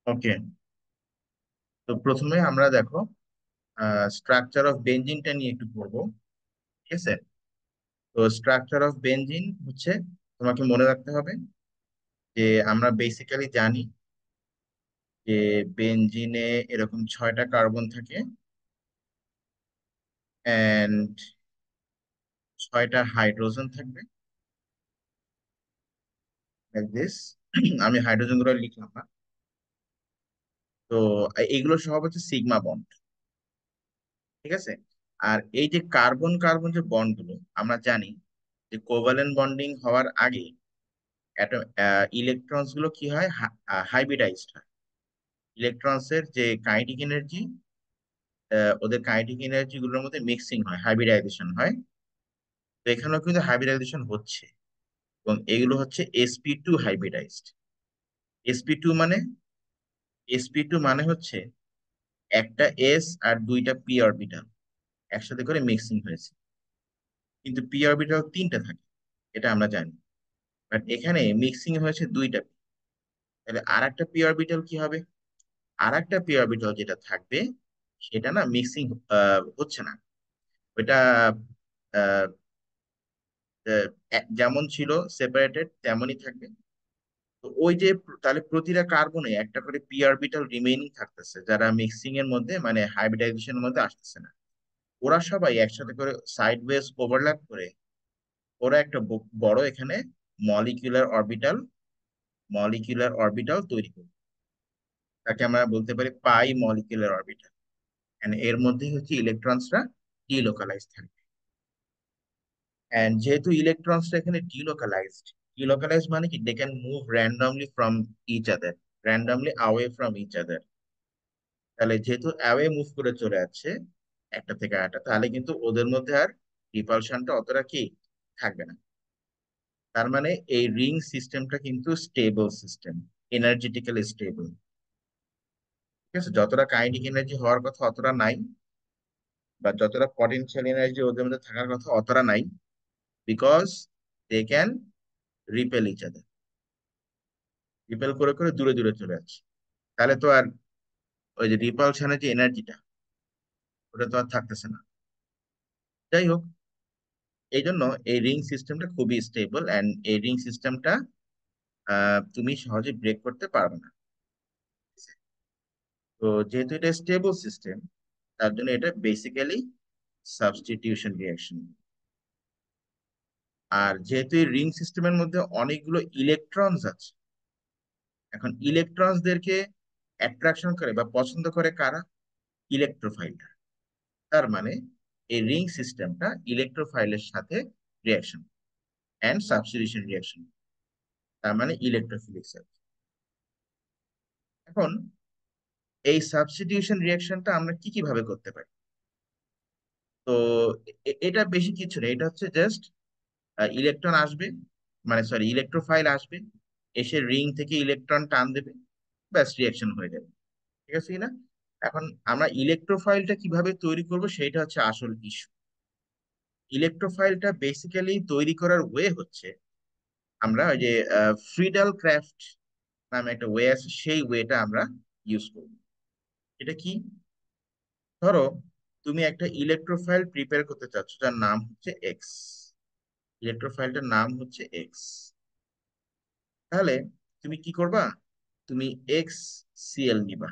ওকে, তো প্রথমে আমরা দেখো স্ট্রাকচার অফ বেঞ্জিনটা নিয়ে একটু পড়বো। ঠিক আছে? তো স্ট্রাকচার অফ বেঞ্জিন হচ্ছে, তোমাকে মনে রাখতে হবে যে আমরা বেসিক্যালি জানি যে বেঞ্জিনে এরকম 6টা কার্বন থাকে অ্যান্ড 6টা হাইড্রোজেন থাকবে, লাইক দিস। আমি হাইড্রোজেন গুলো লিখলাম না। তো এইগুলো সব হচ্ছে সিগমা বন্ড। ঠিক আছে? আর এই যে কার্বন কার্বন যে বন্ড গুলো, আমরা জানি যে কোভালেন্ট বন্ডিং হওয়ার আগে ইলেকট্রনস গুলো কি হয়, হাইব্রিডাইজড হয়। ইলেকট্রনস এর যে কাইনেটিক এনার্জি, ওদের কাইনেটিক এনার্জি গুলোর মধ্যে মিক্সিং হয়, হাইব্রিডাইজেশন হয়। তো এখানেও কিন্তু হাইব্রিডাইজেশন হচ্ছে, এবং এগুলো হচ্ছে sp2 হাইব্রিডাইজড। sp2 মানে, sp2 মানে হচ্ছে একটা এস আর দুইটা পি অরবিটাল একসাথে করে মিক্সিং হয়েছে। কিন্তু পি অরবিটাল তিনটা থাকে, এটা আমরা জানি। বাট এখানে মিক্সিং হয়েছে দুইটা p। তাহলে আর একটা পি অরবিটাল কি হবে? আর একটা পি অরবিটাল যেটা থাকবে, সেটা না মিক্সিং হচ্ছে না। ওইটা আহ, যেমন ছিল সেপারেটেড তেমনই থাকবে। তো ওই যে তাহলে প্রতিটা কার্বনে একটা করে পি অরবিটাল রিমেইনিং থাকতেছে, যারা মিক্সিং এর মধ্যে মানে হাইব্রিডাইজেশনের মধ্যে আসতেছে না। ওরা সবাই একসাথে করে সাইড ওয়েজ ওভারল্যাপ করে ওরা একটা বড় এখানে মলিকিউলার অরবিটাল মলিকিউলার অরবিটাল তৈরি করবে। তাকে আমরা বলতে পারি পাই মলিকিউলার অরবিটাল। এর মধ্যে হচ্ছে ইলেকট্রনসরা ডিলোকালাইজ থাকবে। এন্ড যেহেতু ইলেকট্রনসরা এখানে ডিলোকালাইজড মানে কি, they can move randomly from each other, randomly away from each other. তাহলে যেহেতু অ্যাওয়ে মুভ করে চলে যাচ্ছে একটা থেকে আরেকটা, তাহলে কিন্তু ওদের মধ্যে আর রিপালশনটা অতটা কি থাকবে না। তার মানে এই রিং সিস্টেমটা কিন্তু স্টেবল সিস্টেম, এনার্জেটিক্যালি স্টেবল। ঠিক আছে? যতটা কাইনেটিক এনার্জি হওয়ার কথা অতটা নাই, বা যতটা পটেনশিয়াল এনার্জি ওদের মধ্যে থাকার কথা অতটা নাই, because they can repel each other. Repel করে করে দূরে দূরে চলে যাচ্ছে। তাহলে তো আর ওই যে রিপালশনের যে এনার্জিটা, ওটা তো আর থাকতেছে না। যাই হোক, এই জন্য এই রিং সিস্টেমটা খুবই স্টেবল, অ্যান্ড এই রিং সিস্টেমটা তুমি সহজে ব্রেক করতে পারবে না। তো যেহেতু এটা স্টেবল সিস্টেম, তার জন্য এটা বেসিক্যালি সাবস্টিটিউশন রিঅ্যাকশন। আর যেহেতু এই রিং সিস্টেমের মধ্যে অনেকগুলো ইলেকট্রনস আছে, এখন ইলেকট্রনসদেরকে অ্যাট্রাকশন করে বা পছন্দ করে কারা? ইলেকট্রোফাইলরা। তার মানে এই রিং সিস্টেমটা ইলেকট্রোফাইলের সাথে রিঅ্যাকশন অ্যান্ড সাবস্টিটিউশন রিঅ্যাকশন, তার মানে ইলেকট্রোফিলিক সেল। এখন এই সাবস্টিটিউশন রিঅ্যাকশনটা আমরা কি কিভাবে করতে পারি? তো এটা বেশি কিছু না, এটা হচ্ছে জাস্ট ইলেকট্রন আসবে, মানে সরি ইলেকট্রোফাইল আসবে, এসে রিং থেকে ইলেকট্রন টান দেবে, ব্যাস রিঅ্যাকশন হয়ে যাবে। ঠিক আছে কিনা? এখন আমরা ইলেকট্রোফাইলটা কিভাবে তৈরি করব সেটা হচ্ছে আসল ইস্যু। ইলেকট্রোফাইলটা বেসিক্যালি তৈরি করার ওয়ে হচ্ছে, আমরা ওই যে ফ্রিডাল ক্রাফট নামে একটা ওয়ে আছে, সেই ওয়েটা আমরা ইউজ করব। এটা কি? ধরো তুমি একটা ইলেকট্রোফাইল প্রিপেয়ার করতে চাচ্ছ, যার নাম হচ্ছে এক্স। ইলেকট্রোফাইলটার নাম হচ্ছে এক্স। তাহলে তুমি কি করবা? তুমি এক্স সিএল নিবা,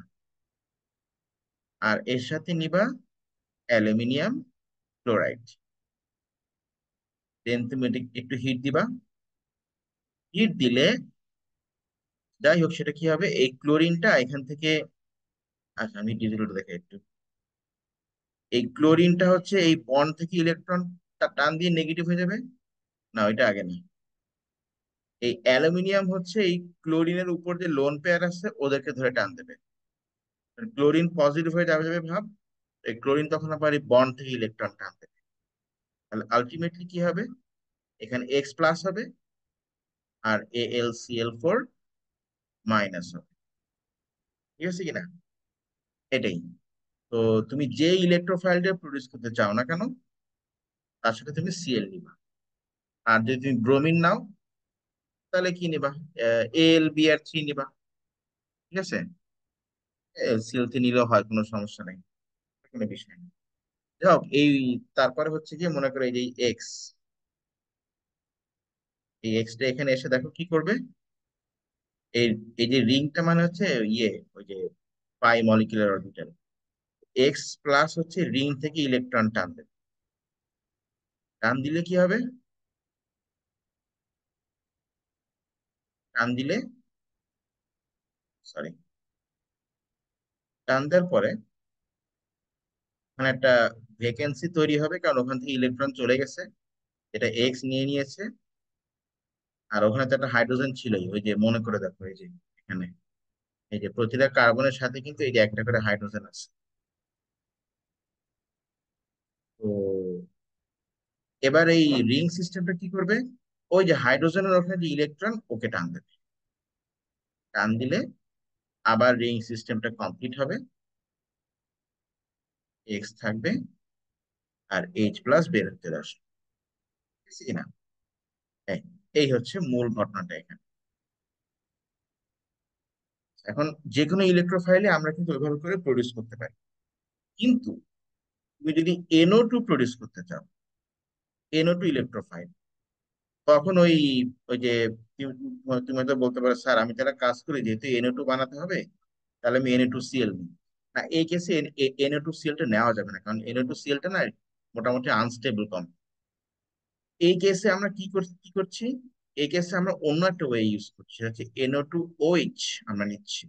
আর এর সাথে নিবা অ্যালুমিনিয়াম ক্লোরাইড। দেন তুমি একটু হিট দিবা। হিট দিলে যাই হোক সেটা কি হবে, এই ক্লোরিনটা এখান থেকে, আচ্ছা আমি ডিটেলটা দেখে একটু। এই ক্লোরিনটা হচ্ছে এই বন্ড থেকে ইলেকট্রন টান দিয়ে নেগেটিভ হয়ে যাবে। না, ওইটা আগে না। এই অ্যালুমিনিয়াম হচ্ছে এই ক্লোরিনের উপর যে লোন পেয়ার আছে ওদেরকে ধরে টান দেবে। ক্লোরিন পজিটিভ হয়ে যাবে যাবে ভাব, এই ক্লোরিন তখন আবার এই বন্ড থেকে ইলেকট্রন টান দেবে। তাহলে আলটিমেটলি কি হবে? এখানে এক্স প্লাস হবে, আর AlCl4 মাইনাস হবে। ঠিক আছে কিনা? এটাই। তো তুমি যে ইলেকট্রোফাইলটা প্রডিউস করতে চাও না কেন, তার সাথে তুমি সিএল নিবা। আর যদি তুমি ব্রোমিন নাও, তাহলে কি নিবা? AlBr3 নিবা। ঠিক আছে? সিএল3 নিলেও হয়, কোনো সমস্যা নেই, কোনো বিষয় নেই। যাই হোক, এই তারপরে হচ্ছে কি, মনে করো এই যে এক্স, এই এক্সটা এখানে এসে দেখো কি করবে। এই এই যে রিংটা মানে হচ্ছে ইয়ে, ওই যে পাই মলিকুলার অরবিটাল, এক্স প্লাস হচ্ছে রিং থেকে ইলেকট্রন টান দেবে। টান দিলে কি হবে? টান দিলে, সরি, টান দেওয়ার পরে মানে একটা ভ্যাকেন্সি তৈরি হবে, কারণ ওখান থেকে ইলেকট্রন চলে গেছে, এটা এক্স নিয়ে নিয়েছে। আর ওখানে তো একটা হাইড্রোজেন ছিলই, ওই যে মনে করে দেখো, এই যে এখানে, এই যে প্রতিটা কার্বনের সাথে কিন্তু এই যে একটা করে হাইড্রোজেন আছে। তো এবার এই রিং সিস্টেমটা কি করবে, ওই যে হাইড্রোজেনের ওখানে যে ইলেকট্রন, ওকে টান দেবে। টান দিলে আবার রিং সিস্টেমটা কমপ্লিট হবে, এক্স থাকবে, আর এইচ প্লাস বের হতে আসে, ঠিক আছে কিনা? এই এই হচ্ছে মূল ঘটনাটা এখানে। এখন যে কোনো ইলেকট্রোফাইলে আমরা কিন্তু ওইভাবে করে প্রডিউস করতে পারি, কিন্তু তুমি যদি NO2 প্রডিউস করতে চাও, NO2 ইলেকট্রোফাইল, তখন ওই ওই যে তুমি তুমি হয়তো বলতে পারো, স্যার আমি তাহলে কাজ করি, যেহেতু NO2 বানাতে হবে, তাহলে আমি Na2Cl নিই। না, এই কেসে Na2Cl টা নেওয়া যাবে না, কারণ Na2Cl টা না মোটামুটি আনস্টেবল কম। এই কেসে আমরা কি করছি, এই কেসে আমরা অন্য একটা ওয়ে ইউজ করছি, সেটা হচ্ছে NO2OH আমরা নিচ্ছি।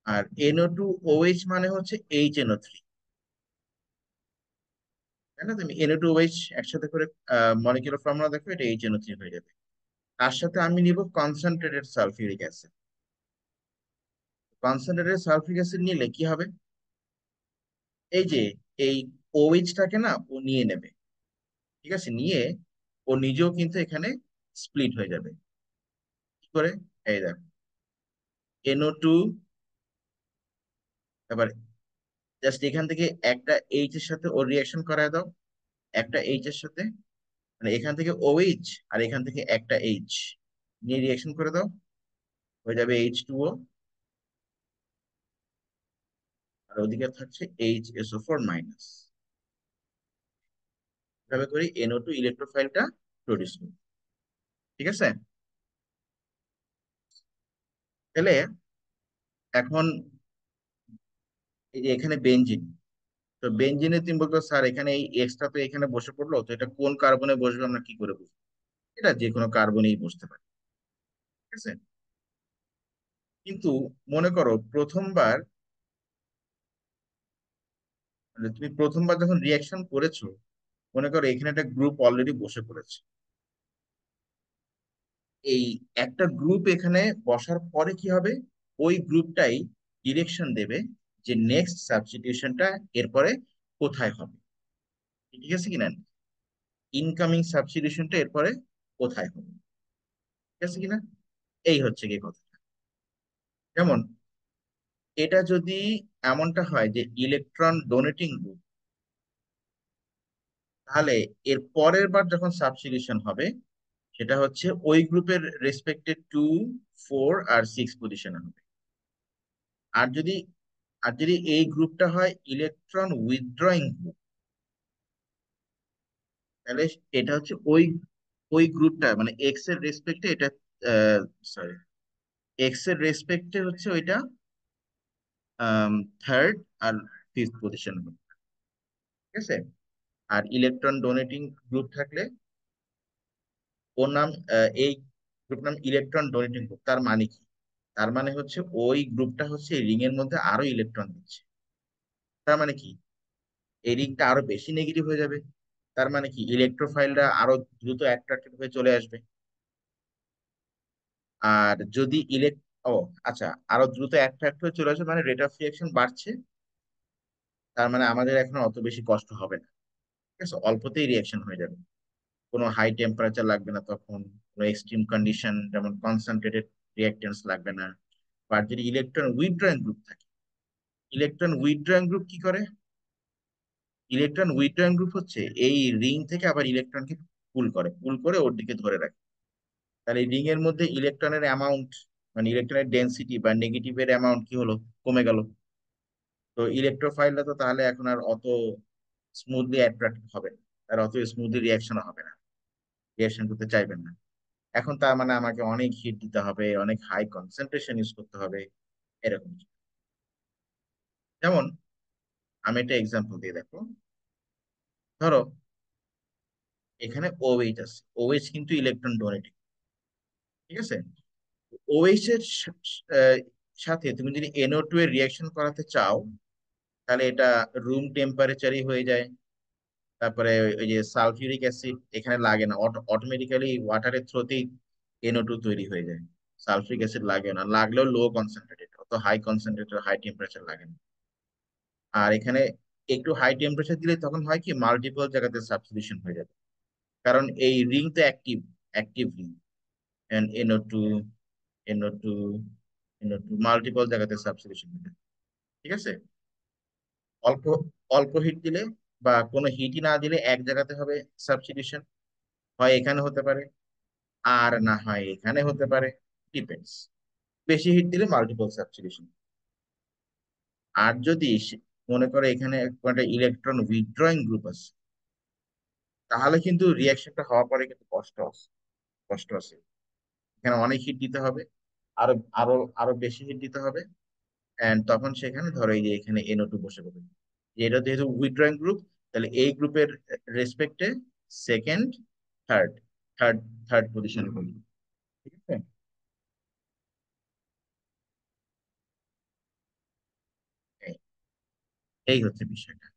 আর NO2OH মানে হচ্ছে HNO3, তাই না? তুমি NO2OH একসাথে করে মলিকুলার ফর্মুলা দেখো, এটা HNO3 হয়ে যাবে। তার সাথে আমি নিব concentrated sulphuric acid. Concentrated sulphuric acid নিলে কি হবে, এই যে এই OH টাকে না ও নিয়ে নেবে, ঠিক আছে, নিয়ে ও নিজেও কিন্তু এখানে স্প্লিট হয়ে যাবে। কি করে? এই দেখো, NO2, এবার জাস্ট এখান থেকে একটা এইচ এর সাথে ওর রিয়াকশন করায় দাও, একটা এইচ এর সাথে, মানে এখান থেকে OH আর এখান থেকে একটা এইচ নিয়ে রিয়াকশন করে দাও, হয়ে যাবে H2O, আর ওদিকে থাকছে HSO4 মাইনাস। এভাবে করে NO2 ইলেকট্রোফাইলটা প্রডিউস করবে, ঠিক আছে? তাহলে এখন এই যে এখানে বেনজিন, তো বেনজিনে তুমি বলতো, স্যার এখানে এই এক্সট্রা তো এখানে বসে পড়লো, তো এটা কোন কার্বনে বসবে আমরা কি করে বুঝবো? এটা যে কোনো কার্বনেই বসতে পারে, ঠিক আছে। কিন্তু মনে করো প্রথমবার, মানে তুমি প্রথমবার যখন রিয়াকশন করেছো, মনে করো এখানে একটা গ্রুপ অলরেডি বসে পড়েছে। এই একটা গ্রুপ এখানে বসার পরে কি হবে, ওই গ্রুপটাই ডিরেকশন দেবে যে নেক্সট সাবস্টিটিউশনটা এরপরে কোথায় হবে, ঠিক আছে কিনা, ইনকামিং সাবস্টিটিউশনটা এরপরে কোথায় হবে, ঠিক আছে কিনা? এই হচ্ছে কি কথা। যেমন এটা যদি এমনটা হয় যে ইলেকট্রন ডোনেটিং গ্রুপ, তাহলে এর পরের বার যখন সাবস্টিটিউশন হবে, সেটা হচ্ছে ওই গ্রুপের রেসপেক্টে 2, 4 আর 6 পজিশনে হবে। আর যদি এই গ্রুপটা হয় ইলেকট্রন উইথড্রয়িং গ্রুপ, তাহলে এটা হচ্ছে ওই ওই গ্রুপটা, মানে এক্স এর রেসপেক্টে এটা, সরি, এক্স এর রেসপেক্টে হচ্ছে ওইটা থার্ড আর ফিফথ পজিশন হবে, ঠিক আছে। আর ইলেকট্রন ডোনেটিং গ্রুপ থাকলে ওর নাম, এই গ্রুপ নাম ইলেকট্রন ডোনেটিং গ্রুপ। তার মানে কি? তার মানে হচ্ছে ওই গ্রুপটা হচ্ছে রিং এর মধ্যে আরো ইলেকট্রন দিচ্ছে। তার মানে কি? এই রিংটা আরো বেশি নেগেটিভ হয়ে যাবে। তার মানে কি, ইলেকট্রোফাইলরা আরো দ্রুত অ্যাট্রাক্টেড হয়ে চলে আসবে। আর যদি ও আচ্ছা, আরো দ্রুত অ্যাট্রাক্ট হয়ে চলে আসবে মানে রেট অফ রিয়াকশন বাড়ছে, তার মানে আমাদের এখন অত বেশি কষ্ট হবে না, ঠিক আছে, অল্পতেই রিয়াকশন হয়ে যাবে। কোনো হাই টেম্পারেচার লাগবে না তখন, কোনো এক্সট্রিম কন্ডিশন যেমন কনসেন্ট্রেটেড রিঅ্যাকটেন্স লাগবে না। আর যদি ইলেকট্রন উইথড্রয়িং গ্রুপ থাকে, ইলেকট্রন উইথড্রয়িং গ্রুপ কি করে? ইলেকট্রন উইথড্রয়িং গ্রুপ হচ্ছে এই রিং থেকে আবার ইলেকট্রনকে পুল করে ওর দিকে ধরে রাখে। তাহলে রিং এর মধ্যে ইলেকট্রনের অ্যামাউন্ট মানে ইলেকট্রনের ডেনসিটি বা নেগেটিভের অ্যামাউন্ট কি হলো, কমে গেল। তো ইলেকট্রোফাইলরা তো তাহলে এখন আর অত স্মুথলি অ্যাট্রাক্ট হবে না, আর অত স্মুথলি রিয়াকশন হবে না, রিয়াকশন করতে চাইবেন না। এখন তার মানে আমাকে অনেক হিট দিতে হবে, অনেক হাই কনসেন্ট্রেশন ইউজ করতে হবে, এরকম। যেমন আমি একটা এক্সাম্পল দিয়ে দেখো। ধরো এখানে OH আছে, OH কিন্তু ইলেকট্রন ডোনেটিং, ঠিক আছে। OH এর আহ, সাথে তুমি যদি NO2 এর রিয়াকশন করাতে চাও, তাহলে এটা রুম টেম্পারেচারই হয়ে যায়। তারপরে ওই যে সালফিউরিক অ্যাসিড এখানে লাগে না, অটোমেটিক্যালি ওয়াটারের থ্রোতেই NO2 তৈরি হয়ে যায়। সালফিউরিক অ্যাসিড লাগে না, লাগলেও লো কনসেন্ট্রেটেড, অত হাই কনসেন্ট্রেটেড হাই টেম্পারেচার লাগে না। আর এখানে একটু হাই টেম্পারেচার দিলে তখন হয় কি, মাল্টিপল জায়গাতে সাবস্টিটিউশন হয়ে যাবে, কারণ এই রিং তো active, active ring. NO2, NO2, NO2 multiple জায়গাতে সাবস্টিটিউশন হয়ে যাবে, ঠিক আছে। অল্প অল্প হিট দিলে বা কোনো হিটই না দিলে এক জায়গাতে হবে সাবস্টিটিউশন, হয় এখানে হতে পারে, আর না হয় এখানে হতে পারে, ডিপেন্ডস। বেশি হিট দিলে মাল্টিপল সাবস্টিটিউশন। আর যদি মনে করো এখানে একটা ইলেকট্রন উইথড্রয়িং গ্রুপ আছে, তাহলে কিন্তু রিয়াকশনটা হওয়ার পরে কিন্তু কষ্ট আছে, কষ্ট আছে। এখানে অনেক হিট দিতে হবে, আরো আরো আরো বেশি হিট দিতে হবে। এন্ড তখন সেখানে ধরো এই যে এখানে NO2 বসে পড়বে, যে এটা যেহেতু উইথড্রয়িং গ্রুপ, তাহলে এই গ্রুপের রেসপেক্টে সেকেন্ড, থার্ড, থার্ড থার্ড পজিশনে করবে, ঠিক আছে। এই এই হচ্ছে বিষয়টা।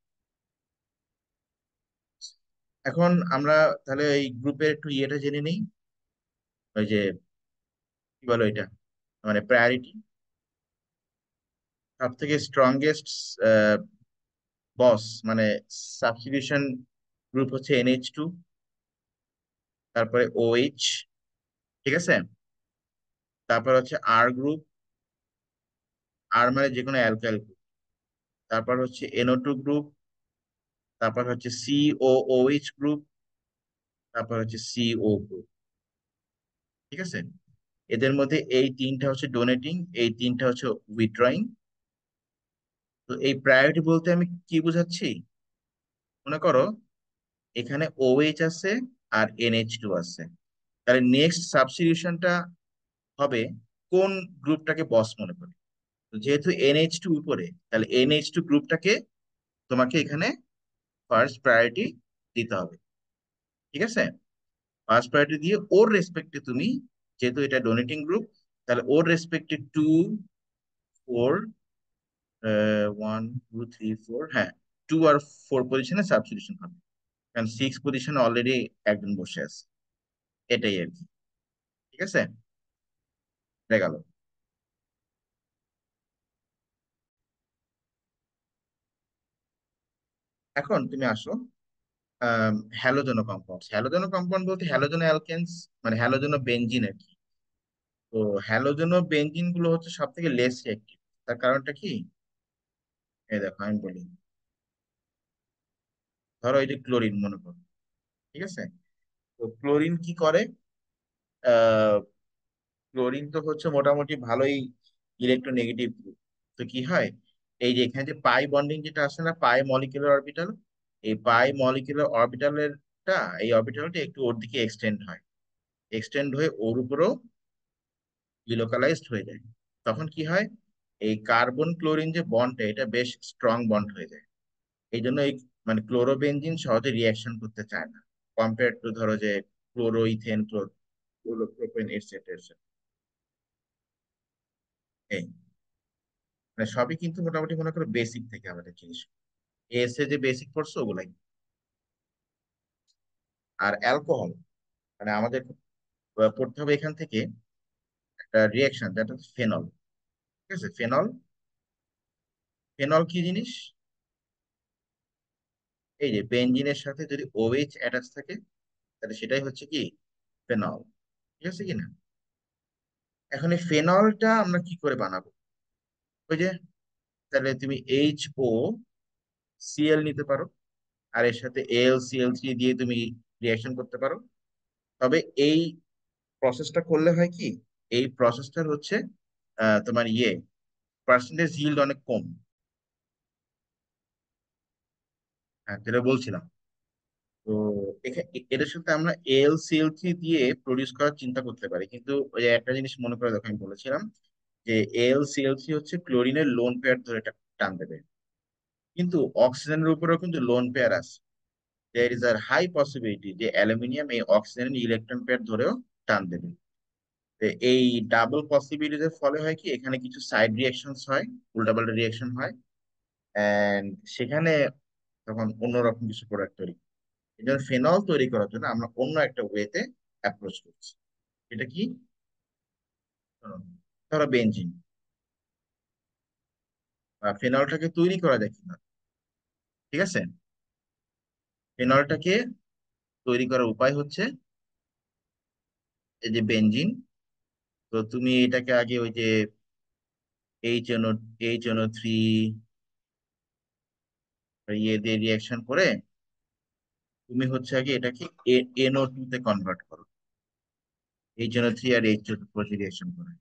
এখন আমরা তাহলে এই গ্রুপের একটু ইয়েটা জেনে নিই, ওই যে কি বলো এটা, মানে প্রায়োরিটি। সব থেকে স্ট্রংগেস্ট বস মানে সাবস্টিটিউশন গ্রুপ হচ্ছে NH2, তারপরে OH, ঠিক আছে। তারপর হচ্ছে R গ্রুপ, আর মানে যে কোনো অ্যালকাইল গ্রুপ। তারপর হচ্ছে NO2 গ্রুপ, তারপর হচ্ছে COOH গ্রুপ, তারপর হচ্ছে CO গ্রুপ, ঠিক আছে। এদের মধ্যে এই তিনটা হচ্ছে ডোনেটিং, এই তিনটা হচ্ছে উইথড্রয়িং। তো এই প্রায়োরিটি বলতে আমি কি বোঝাচ্ছি, মনে করো এখানে OH আছে আর NH2 আছে, তাহলে নেক্সট সাবস্টিটিউশনটা হবে কোন গ্রুপটাকে বস মনে করে। তো যেহেতু NH2 উপরে, তাহলে NH2 গ্রুপটাকে তোমাকে এখানে ফার্স্ট প্রায়োরিটি দিতে হবে, ঠিক আছে। ফার্স্ট প্রায়োরিটি দিয়ে ওর রেসপেক্টে তুমি, যেহেতু এটা ডোনেটিং গ্রুপ, তাহলে ওর রেসপেক্টে 2, 4, 1, 2, 3, 4, হ্যাঁ, 2 আর 4 পজিশনে সাবস্টিটিউশন হবে, কারণ 6 পজিশনে অলরেডি একজন বসে আছে, এটাই আর কি, ঠিক আছে। হয়ে গেল। এখন তুমি আসো হ্যালোজেনো কম্পাউন্ড। হ্যালোজেনো কম্পাউন্ড বলতে হ্যালোজেনো অ্যালকেনস, মানে হ্যালোজেনো বেনজিন আর কি। তো হ্যালোজেনো বেনজিন গুলো হচ্ছে সব থেকে লেস রিঅ্যাক্টিভ। তার কারণটা কি, এই দেখো আমি বলি। ধরো এই যে ক্লোরিন মনে করো, ঠিক আছে। তো ক্লোরিন কি করে, আহ ক্লোরিন তো হচ্ছে মোটামুটি ভালোই ইলেকট্রোনেগেটিভ গ্রুপ। তো কি হয়, এই যে এখানে যে পাই বন্ডিং যেটা আছে না, পাই মলিকুলার অরবিটাল, এই পাই মলিকুলার অরবিটালের টা, এই অরবিটালটা একটু ওর দিকে এক্সটেন্ড হয়, এক্সটেন্ড হয়ে ওর উপরেও ডিলোকালাইজড হয়ে যায়। তখন কি হয়, এই কার্বন ক্লোরিন যে বন্ডটা, এটা বেশ স্ট্রং বন্ড হয়ে যায়। এই জন্য এই মানে ক্লোরোবেনজিন সহজে রিয়াকশন করতে চায় না, কম্পেয়ার টু ধরো যে ক্লোরো ইথেন, ক্লোরোপ্রোপেন এটসেট্রা। এই মানে সবই কিন্তু মোটামুটি মনে করো বেসিক থেকে আমাদের জিনিস, এসে যে বেসিক পড়ছো ওগুলাই। আর অ্যালকোহল, মানে আমাদের পড়তে হবে এখান থেকে একটা রিয়াকশন যেটা হচ্ছে ফেনল, ঠিক আছে। ফেনল, ফেনল কি জিনিস, এই যে বেনজিনের সাথে যদি OH অ্যাটাচ থাকে, তাহলে সেটাই হচ্ছে কি ফেনল, ঠিক আছে কিনা। এখন এই ফেনলটা আমরা কি করে বানাবো, ওই যে তাহলে তুমি HOCl নিতে পারো, আর এর সাথে AlCl3 দিয়ে তুমি রিয়াকশন করতে পারো। তবে এই প্রসেসটা করলে হয় কি, এই প্রসেসটার হচ্ছে তোমার পার্সেন্টেজ yield অনেক কম। হ্যাঁ, যেটা বলছিলাম। তো এটার সাথে আমরা AlCl3 দিয়ে প্রডিউস করার চিন্তা করতে পারি, কিন্তু ওই যে একটা জিনিস মনে করে দেখো, আমি বলেছিলাম যে AlCl3 হচ্ছে ক্লোরিনের লোন পেয়ার ধরে টান দেবে, কিন্তু অক্সিজেনের উপরেও কিন্তু লোন পেয়ার আছে। There is a high possibility যে অ্যালুমিনিয়াম এই অক্সিজেনের ইলেকট্রন পেয়ার ধরেও টান দেবে। তো এই ডাবল পসিবিলিটির ফলে হয় কি, এখানে কিছু সাইড রিয়াকশনস হয়, উল্টাপাল্টা রিয়াকশন হয়, এন্ড সেখানে তখন অন্যরকম কিছু প্রোডাক্ট তৈরি। এই জন্য ফেনল তৈরি করার জন্য আমরা অন্য একটা ওয়েতে অ্যাপ্রোচ করছি। এটা কি? ধরো ধরো বেঞ্জিন। ফেনলটাকে তৈরি করা যায় কিনা, ঠিক আছে? ফেনলটাকে তৈরি করার উপায় হচ্ছে এই যে বেঞ্জিন। তো তুমি এটাকে আগে ওই যে এইচ এইচ NO3 ইয়ে দিয়ে রিয়াকশন করে তুমি হচ্ছে আগে এটাকে NO2 তে কনভার্ট করো। এইচ NO3 আর H2O রিয়াকশন করে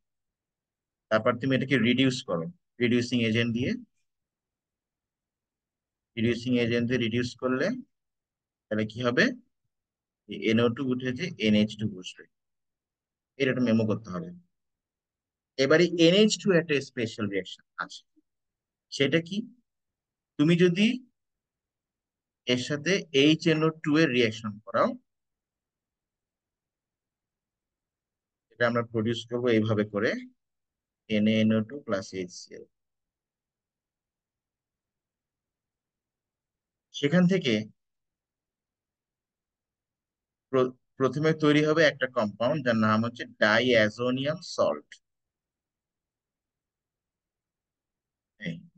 তারপর তুমি এটাকে রিডিউস করো রিডিউসিং এজেন্ট দিয়ে। রিডিউস করলে তাহলে কি হবে? NO2 উঠে যে NH2 বসবে। এটা একটা মেমো করতে হবে। এবারে NH2 একটা স্পেশাল রিয়াকশন আছে। সেটা কি? তুমি যদি এর সাথে HNO2 এর রিয়াকশন করাও, এটা আমরা প্রডিউস করবো এইভাবে করে, NaNO2 প্লাস HCl। সেখান থেকে প্রথমে তৈরি হবে একটা কম্পাউন্ড যার নাম হচ্ছে ডাইঅ্যাজোনিয়াম সল্ট।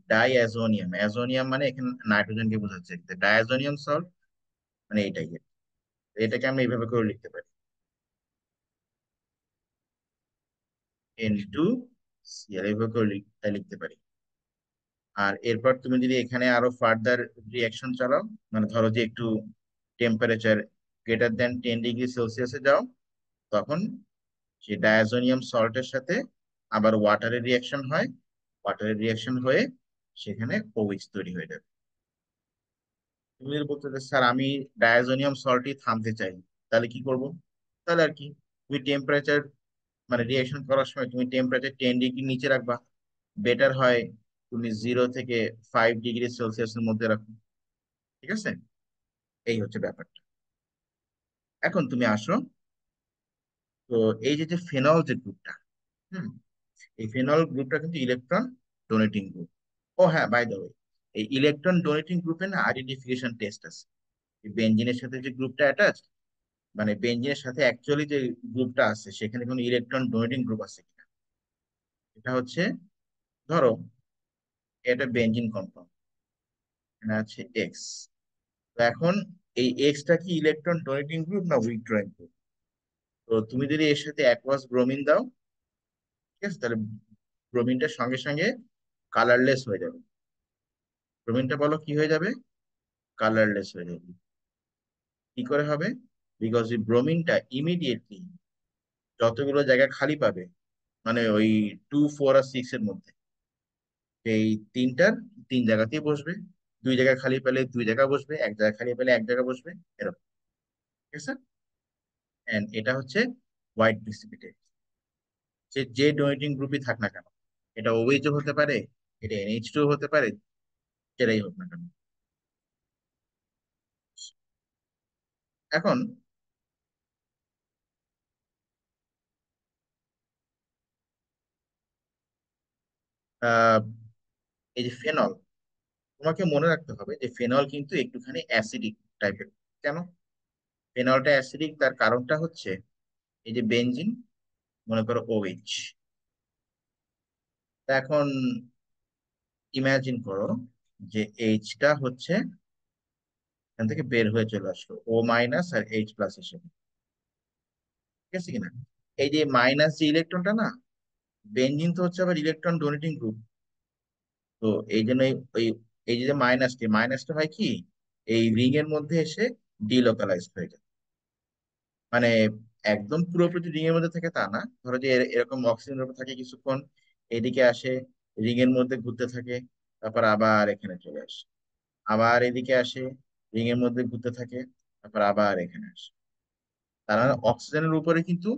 ডাইঅ্যাজোনিয়াম, অ্যাজোনিয়াম মানে এখানে নাইট্রোজেনকে বোঝাচ্ছে, ডাইঅ্যাজোনিয়াম সল্ট মানে এটাই। এটাকে আমরা এইভাবে করে লিখতে পারি, N2Cl, এইভাবে করে লিখতে পারি। আর এরপর তুমি যদি এখানে আরো ফার্দার রিয়াকশন চালাও, মানে ধরো যে একটু টেম্পারেচার greater than 10 ডিগ্রি সেলসিয়াসে যাও, তখন সেই ডায়াজোনিয়াম সল্টের সাথে আবার ওয়াটারের রিয়াকশন হয়। ওয়াটারের রিয়াকশন হয়ে সেখানে OH তৈরি হয়ে যাবে। তুমি যদি বলতে যে স্যার আমি ডায়াজোনিয়াম সল্টই থামতে চাই, তাহলে কি করব? তাহলে আর কি, তুমি টেম্পারেচার মানে রিয়াকশন করার সময় তুমি টেম্পারেচার 10 ডিগ্রি নিচে রাখবা। বেটার হয় তুমি 0 থেকে 5 ডিগ্রি সেলসিয়াসের মধ্যে রাখো। ঠিক আছে? এই হচ্ছে ব্যাপারটা। এখন তুমি আসো, তো এই যে যে ফেনল যে গ্রুপটা, হুম, এই ফেনল গ্রুপটা কিন্তু ইলেকট্রন ডোনেটিং গ্রুপ। ও হ্যাঁ, বাই দ্য ওয়ে, এই ইলেকট্রন ডোনেটিং গ্রুপে না আইডেন্টিফিকেশন টেস্ট আছে। এই বেঞ্জিনের সাথে যে গ্রুপটা অ্যাটাচ, মানে বেঞ্জিনের সাথে অ্যাকচুয়ালি যে গ্রুপটা আছে সেখানে কোনো ইলেকট্রন ডোনেটিং গ্রুপ আছে কিনা। এটা হচ্ছে, ধরো এটা বেঞ্জিন কম্পাউন্ড, এখানে আছে এক্স। তো এখন এই এক্সটা কি ইলেকট্রন ডোনেটিং গ্রুপ না উইথড্রয়িং গ্রুপ? তো তুমি যদি এর সাথে অ্যাকোয়াস ব্রোমিন দাও, ঠিক আছে, তাহলে ব্রোমিনটা সঙ্গে সঙ্গে কালারলেস হয়ে যাবে। ব্রোমিনটা বলো কি হয়ে যাবে? কালারলেস হয়ে যাবে। কি করে হবে? বিকজ এই ব্রোমিনটা ইমিডিয়েটলি যতগুলো জায়গা খালি পাবে, মানে ওই 2 4 আর 6 এর মধ্যে, এই তিনটার তিন জায়গাতেই বসবে। দুই জায়গা খালি পেলে দুই জায়গা বসবে, এক জায়গা খালি পেলে এক জায়গা বসবে, এরকম। ঠিক আছে? এন্ড এটা হচ্ছে হোয়াইট প্রিসিপিটেট। যে যে ডোনেটিং গ্রুপই থাক না কেন, এটা OH ও হতে পারে, এটা NH2 হতে পারে, যেটাই হোক না কেন। এখন আহ এই যে ফেনল, তোমাকে মনে রাখতে হবে যে ফেনল কিন্তু একটুখানি অ্যাসিডিক টাইপের। কেন ফেনলটা অ্যাসিডিক? তার কারণটা হচ্ছে এই যে বেনজিন, মনে করো OH। তা এখন ইমাজিন করো যে এইচটা হচ্ছে এখান থেকে বের হয়ে চলে আসলো O- আর H+ হিসেবে। ঠিক আছে কিনা? এই যে মাইনাস যে ইলেকট্রনটা না, বেনজিন তো হচ্ছে আবার ইলেকট্রন ডোনেটিং গ্রুপ। তো এই জন্য ওই এই যে মাইনাসটা হয় কি, এই রিং এর মধ্যে এসে ডিলোকালাইজড হয়ে যায়। মানে একদম পুরোপুরি রিং এর মধ্যে থাকে তা না, ধরো যে এরকম অক্সিজেনের উপর থাকে কিছুক্ষণ, এদিকে আসে, রিং এর মধ্যে ঘুরতে থাকে, তারপর আবার এখানে চলে আসে, আবার এদিকে আসে, রিং এর মধ্যে ঘুরতে থাকে, তারপর আবার এখানে আসে। তার মানে অক্সিজেনের উপরে কিন্তু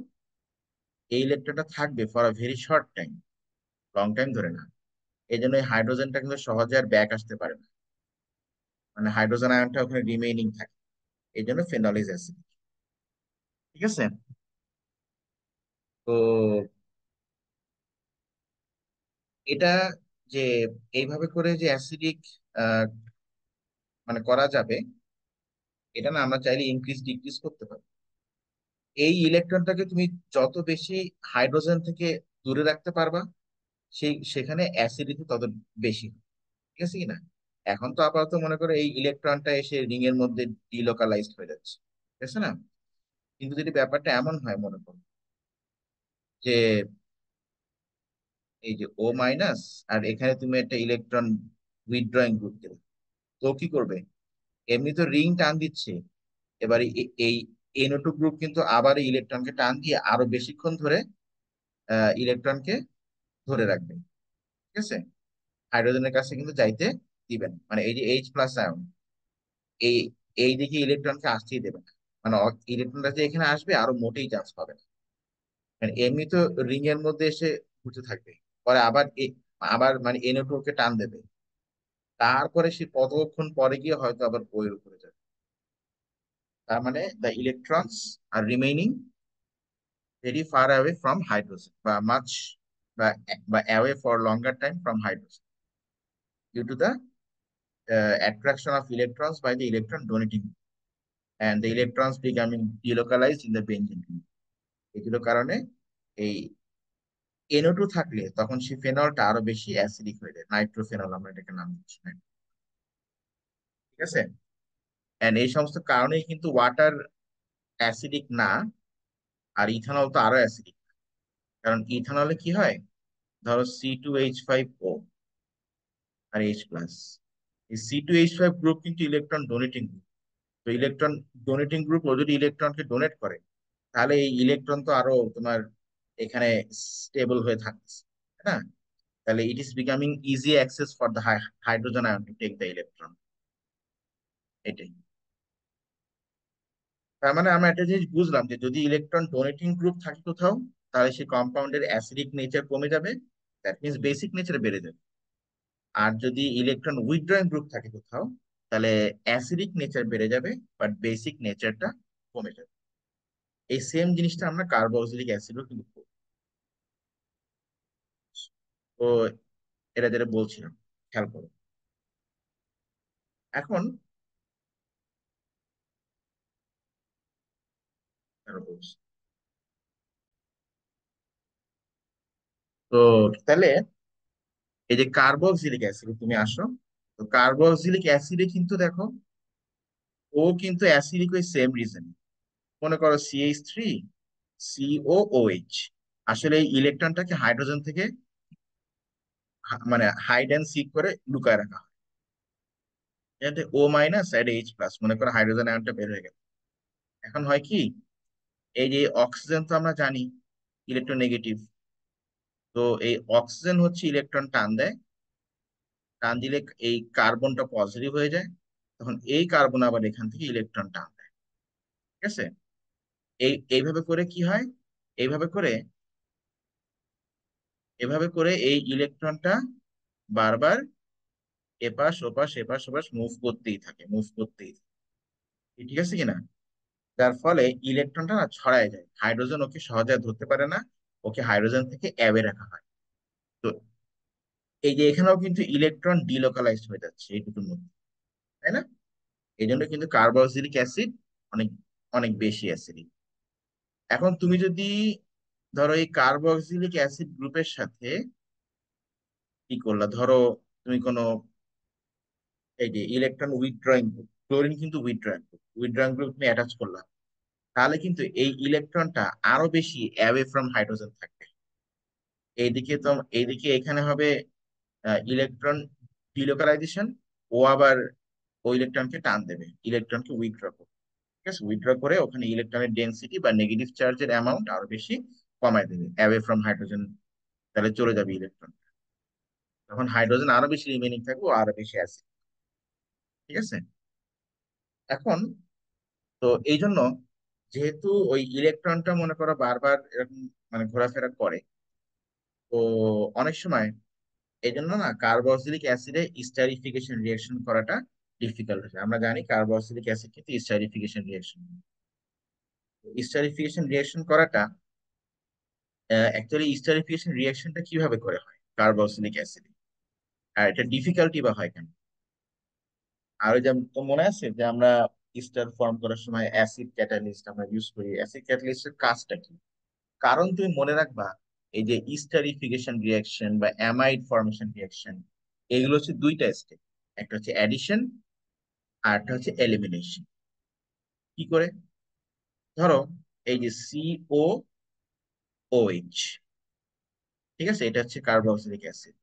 এই ইলেকট্রনটা থাকবে for a very short time, long time ধরে না। এই জন্য এই হাইড্রোজেনটা কিন্তু সহজে আর ব্যাক আসতে পারে না, মানে হাইড্রোজেন আয়নটা ওখানে রিমেইনিং থাকে। এই জন্য ফেনল ইজ অ্যাসিড। ঠিক আছে। তো এটা যে এইভাবে করে যে অ্যাসিডিক মানে করা যাবে, এটা না আমরা চাইলে ইনক্রিজ ডিক্রিজ করতে পারি। এই ইলেকট্রনটাকে তুমি যত বেশি হাইড্রোজেন থেকে দূরে রাখতে পারবা, সেখানে অ্যাসিডিটি তত বেশি হবে। ঠিক আছে কিনা? এখন তো আপাতত মনে করো এই ইলেকট্রনটা এসে রিং এর মধ্যে ডিলোকালাইজড হয়ে যাচ্ছে, ঠিক আছে না? কিন্তু যদি ব্যাপারটা এমন হয়, মনে করো যে এই যে ও মাইনাস, আর এখানে তুমি একটা ইলেকট্রন উইথড্রয়িং গ্রুপ দিলে, তো কি করবে? এমনি তো রিং টান দিচ্ছে, এবার এই NO2 গ্রুপ কিন্তু আবার এই ইলেকট্রনকে টান দিয়ে আরো বেশিক্ষণ ধরে ইলেকট্রনকে ধরে রাখবে। ঠিক আছে। হাইড্রোজেনের কাছে কিন্তু যাইতে দিবেন, মানে এই যে H+ আয়ন, এই এই দিকে ইলেকট্রনকে আসতেই দেবে না। মানে ইলেকট্রনটা যে এখানে আসবে আরো মোটেই চান্স পাবে না। মানে এমনি তো রিং এর মধ্যে এসে ঘুরতে থাকবে, পরে আবার আবার মানে NO2 কে টান দেবে, তারপরে সে কতক্ষণ পরে গিয়ে হয়তো আবার বইয়ের উপরে যাবে। তার মানে the electrons are remaining very far away from hydrogen বা much বা away for longer time from hydrogen due to the attraction of electrons by the electron donating group, and the electrons becoming delocalized in the benzene ring. এগুলোর কারণে এই NO2 থাকলে তখন সেই ফেনলটা আরো বেশি অ্যাসিডিক হয়ে যায়, নাইট্রোফেনল আমরা এটাকে নাম দিচ্ছি। ঠিক আছে। এন্ড এই সমস্ত কারণেই কিন্তু ওয়াটার অ্যাসিডিক না, আর ইথানল তো আরো অ্যাসিডিক। কারণ ইথানলে কি হয়, ধরো C2H5O আর H+, এই C2H5 গ্রুপ কিন্তু ইলেকট্রন ডোনেটিং গ্রুপ। তো ইলেকট্রন ডোনেটিং গ্রুপ ও যদি ইলেকট্রনকে ডোনেট করে, তাহলে এই ইলেকট্রন তো আরো তোমার এখানে স্টেবল হয়ে থাকছে, তাই না? তাহলে it is becoming easy access for the hydrogen ion to take the electron. এটাই। তার মানে আমরা একটা জিনিস বুঝলাম যে যদি ইলেকট্রন ডোনেটিং গ্রুপ থাকে কোথাও, তাহলে সেই কম্পাউন্ডের অ্যাসিডিক নেচার কমে যাবে, দ্যাট মিনস বেসিক নেচার বেড়ে যাবে। আর যদি ইলেকট্রন উইথড্রয়িং গ্রুপ থাকে কোথাও, তাহলে অ্যাসিডিক নেচার বেড়ে যাবে, বাট বেসিক নেচারটা কমে যাবে। এই সেম জিনিসটা আমরা কার্বক্সিলিক অ্যাসিডও কিন্তু করি। তো এটা যেটা বলছিলাম, খেয়াল করো। এখন আরো বলছি। তো তাহলে এই যে কার্বক্সিলিক অ্যাসিড তুমি আসো, তো কার্বক্সিলিক অ্যাসিডে কিন্তু দেখো, ও কিন্তু অ্যাসিডিক ওই সেম রিজন। মনে করো CH3COOH, আসলে এই ইলেকট্রনটাকে হাইড্রোজেন থেকে মানে হাইড অ্যান্ড সিক করে লুকায় রাখা হয়, যাতে O- আর H+, মনে করো হাইড্রোজেন আয়নটা বের হয়ে গেল। এখন হয় কি, এই যে অক্সিজেন তো আমরা জানি ইলেকট্রোনেগেটিভ, তো এই অক্সিজেন হচ্ছে ইলেকট্রন টান দেয়, টান দিলে এই কার্বনটা পজিটিভ হয়ে যায়, তখন এই কার্বন আবার এখান থেকে ইলেকট্রন টান দেয়। ঠিক আছে। এইভাবে করে কি হয়, এইভাবে করে এভাবে করে এই ইলেকট্রনটা বারবার এপাশ ওপাশ এপাশ ওপাশ মুভ করতেই থাকে, মুভ করতেই থাকে। ঠিক আছে কিনা? যার ফলে ইলেকট্রনটা না ছড়ায় যায়, হাইড্রোজেন ওকে সহজে আর ধরতে পারে না, ওকে হাইড্রোজেন থেকে অ্যাওয়ে রাখা হয়। তো এই যে এখানেও কিন্তু ইলেকট্রন ডিলোকালাইজড হয়ে যাচ্ছে এইটুকুর মধ্যে, তাই না? এই জন্য কিন্তু কার্বক্সিলিক অ্যাসিড অনেক অনেক বেশি অ্যাসিডিক। এখন তুমি যদি ধরো এই কার্বক্সিলিক অ্যাসিড গ্রুপের সাথে কি করলা, ধরো তুমি কোনো এই যে ইলেকট্রন উইথড্রয়িং গ্রুপ, ক্লোরিন কিন্তু উইথড্রয়িং গ্রুপ তুমি অ্যাটাচ করলা, তাহলে কিন্তু এই ইলেকট্রনটা আরো বেশি অ্যাওয়ে ফ্রম হাইড্রোজেন থাকবে। এইদিকে তো এইদিকে এখানে হবে ইলেকট্রন ডিলোকালাইজেশন, ও আবার ওই ইলেকট্রনকে টান দেবে, ইলেকট্রনকে উইথড্র করবে। ঠিক আছে, উইথড্র করে ওখানে ইলেকট্রনের ডেন্সিটি বা নেগেটিভ চার্জের অ্যামাউন্ট আরো বেশি কমায় দেবে অ্যাওয়ে ফ্রম হাইড্রোজেন, তাহলে চলে যাবে ইলেকট্রন। তখন হাইড্রোজেন আরো বেশি রিমেনিং থাকবে, ও আরো বেশি অ্যাসিড। ঠিক আছে। এখন তো এই জন্য, যেহেতু ওই ইলেকট্রনটা মনে করো বারবার এরকম মানে ঘোরাফেরা করে, তো অনেক সময় এই জন্য না কার্বক্সিলিক অ্যাসিডে স্টারিফিকেশন রিঅ্যাকশন করাটা ডিফিকাল্ট হচ্ছে। আমরা জানি কার্বক্সিলিক অ্যাসিড কিন্তু স্টারিফিকেশন রিঅ্যাকশন, স্টারিফিকেশন রিঅ্যাকশন করাটা অ্যাকচুয়ালি স্টারিফিকেশন রিঅ্যাকশনটা কিভাবে করে হয় কার্বক্সিলিক অ্যাসিডে, আর এটা ডিফিকাল্টি বা হয় কেন? আর ওই যে তো মনে আছে যে আমরা স্টার ফর্ম করার সময় অ্যাসিড ক্যাটালিস্ট আমরা ইউজ করি, অ্যাসিড ক্যাটালিস্টের কাজটা কি? কারণ তুমি মনে রাখবা, এই যে স্টারিফিকেশন রিঅ্যাকশন বা অ্যামাইড ফর্মেশন রিঅ্যাকশন, এগুলো হচ্ছে দুইটা স্টেপ। একটা হচ্ছে অ্যাডিশন, আর একটা হচ্ছে এলিমিনেশন। কি করে? ধরো এই যে COOH, ঠিক আছে, এটা হচ্ছে কার্বক্সিলিক অ্যাসিড,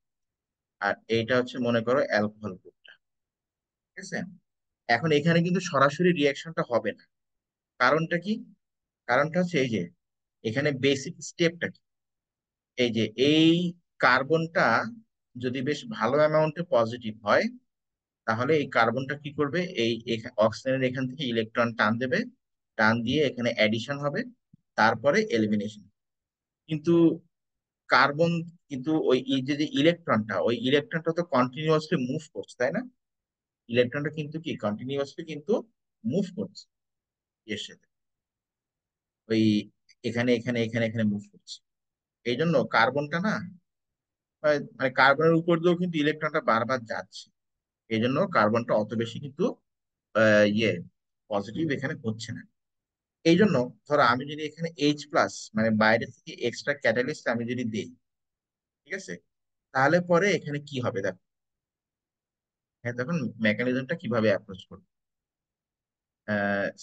আর এইটা হচ্ছে মনে করো অ্যালকোহল গ্রুপটা। ঠিক আছে। এখন এখানে কিন্তু সরাসরি রিঅ্যাকশনটা হবে না। কারণটা কি? কারণটা হচ্ছে এই যে এখানে বেসিক স্টেপটা কি, এই যে এই কার্বনটা যদি বেশ ভালো অ্যামাউন্টে পজিটিভ হয়, তাহলে এই কার্বনটা কি করবে, এই অক্সিজেনের এখান থেকে ইলেকট্রন টান দেবে, টান দিয়ে এখানে অ্যাডিশন হবে, তারপরে এলিমিনেশন। কিন্তু কার্বন কিন্তু ওই এই যে ইলেকট্রনটা, ওই ইলেকট্রনটা তো কন্টিনিউয়াসলি মুভ করছে, তাই না? ইলেকট্রনটা কিন্তু কি কন্টিনিউয়াসলি কিন্তু মুভ করছে এর সাথে, ওই এখানে এখানে এখানে এখানে মুভ করছে। এই জন্য কার্বনটা না মানে কার্বনের উপর দিয়েও কিন্তু ইলেকট্রনটা বারবার যাচ্ছে। এই জন্য কার্বনটা অত বেশি কিন্তু ইয়ে পজিটিভ এখানে হচ্ছে না। এই জন্য ধরো আমি যদি এখানে H+ মানে বাইরে থেকে এক্সট্রা ক্যাটালিস্ট আমি যদি দিই, ঠিক আছে, তাহলে পরে এখানে কি হবে দেখো। হ্যাঁ, তখন মেকানিজমটা কিভাবে অ্যাপ্রোচ করবে?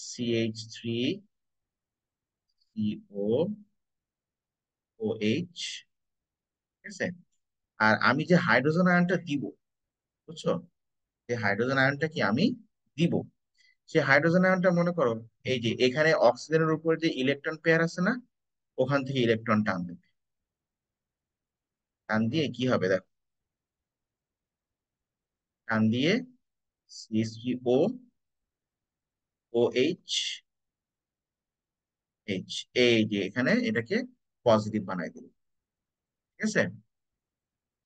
CH3COOH, ঠিক আছে। আর আমি যে হাইড্রোজেন আয়নটা দিব, বুঝছো, যে হাইড্রোজেন আয়নটা কি আমি দিব, সে হাইড্রোজেন আয়নটা মনে করো এই যে এখানে অক্সিজেনের উপর যে ইলেকট্রন পেয়ার আছে না, ওখান থেকে ইলেকট্রন টান দেবে, টান দিয়ে কি হবে দেখো, টান দিয়ে CH3OOH, এই যে এখানে এটাকে পজিটিভ বানাই দিল। ঠিক আছে।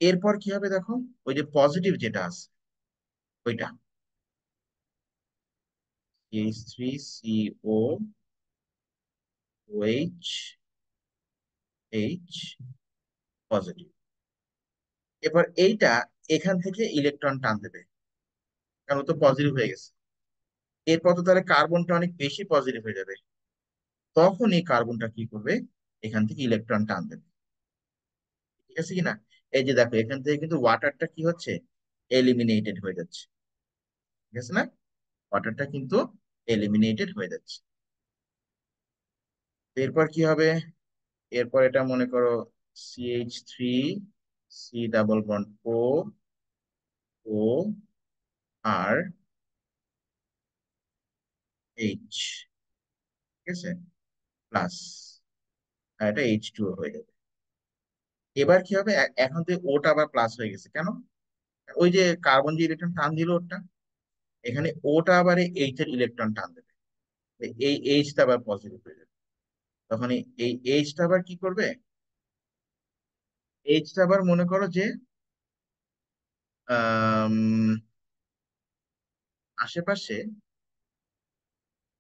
এরপর কি হবে দেখো, ওই যে পজিটিভ যেটা আছে ওইটা H3COOH পজিটিভ, এবার এইটা এখান থেকে ইলেকট্রন টান দেবে, কারণ ও তো পজিটিভ হয়ে গেছে। এরপর তো তাহলে কার্বনটা অনেক বেশি পজিটিভ হয়ে যাবে, তখন এই কার্বনটা কি করবে, এখান থেকে ইলেকট্রন টান দেবে। ঠিক আছে কিনা? এই যে দেখো এখান থেকে কিন্তু ওয়াটারটা কি হচ্ছে, এলিমিনেটেড হয়ে যাচ্ছে। ঠিক আছে না? ওয়াটারটা কিন্তু এলিমিনেটেড হয়ে যাচ্ছে। এরপর কি হবে? এরপর এটা মনে করো CH3, C++O, R, H, ঠিক আছে, প্লাস, আর এটা H2O হয়ে যাবে। এবার কি হবে, এখন তো ওটা আবার প্লাস হয়ে গেছে কেন? ওই যে কার্বন যে ইলেকট্রন টান দিল ওটা, এখানে ওটা আবার এইচ এর ইলেকট্রন টান দেবে, এই এইচটা আবার পজিটিভ হয়ে যাবে। তখন এই এইচটা আবার কি করবে, এইচটা আবার মনে করো যে আম, আশেপাশে